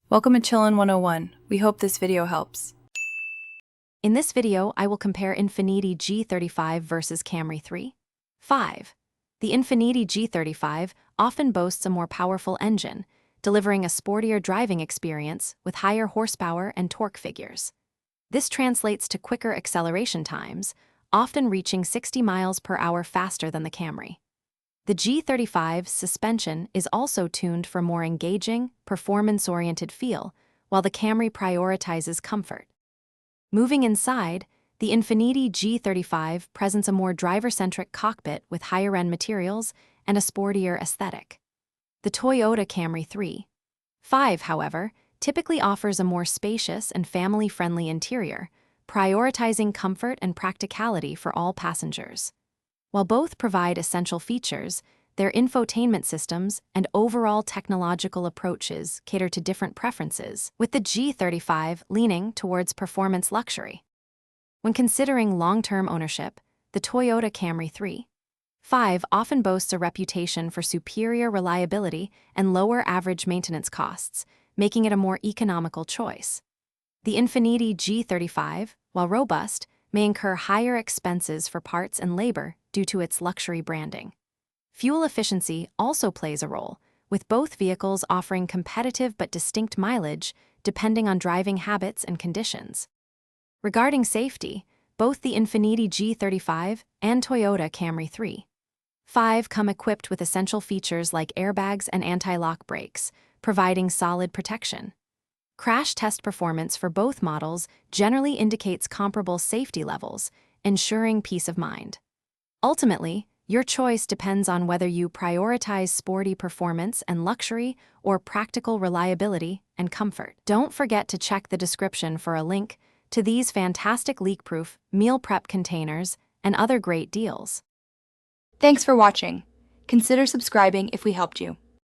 Welcome to Chillin' 101. We hope this video helps. In this video, I will compare Infiniti G35 versus Camry 3.5. The Infiniti G35 often boasts a more powerful engine, delivering a sportier driving experience with higher horsepower and torque figures. This translates to quicker acceleration times, often reaching 60 miles per hour faster than the Camry. The G35's suspension is also tuned for more engaging, performance-oriented feel, while the Camry prioritizes comfort. Moving inside, the Infiniti G35 presents a more driver-centric cockpit with higher-end materials and a sportier aesthetic. The Toyota Camry 3.5, however, typically offers a more spacious and family-friendly interior, prioritizing comfort and practicality for all passengers. While both provide essential features, their infotainment systems and overall technological approaches cater to different preferences, with the G35 leaning towards performance luxury. When considering long-term ownership, the Toyota Camry 3.5 often boasts a reputation for superior reliability and lower average maintenance costs, making it a more economical choice. The Infiniti G35, while robust, may incur higher expenses for parts and labor due to its luxury branding. Fuel efficiency also plays a role, with both vehicles offering competitive but distinct mileage depending on driving habits and conditions. Regarding safety, both the Infiniti G35 and Toyota Camry 3.5 come equipped with essential features like airbags and anti-lock brakes, providing solid protection. Crash test performance for both models generally indicates comparable safety levels, ensuring peace of mind. Ultimately, your choice depends on whether you prioritize sporty performance and luxury or practical reliability and comfort. Don't forget to check the description for a link to these fantastic leak-proof meal prep containers and other great deals. Thanks for watching. Consider subscribing if we helped you.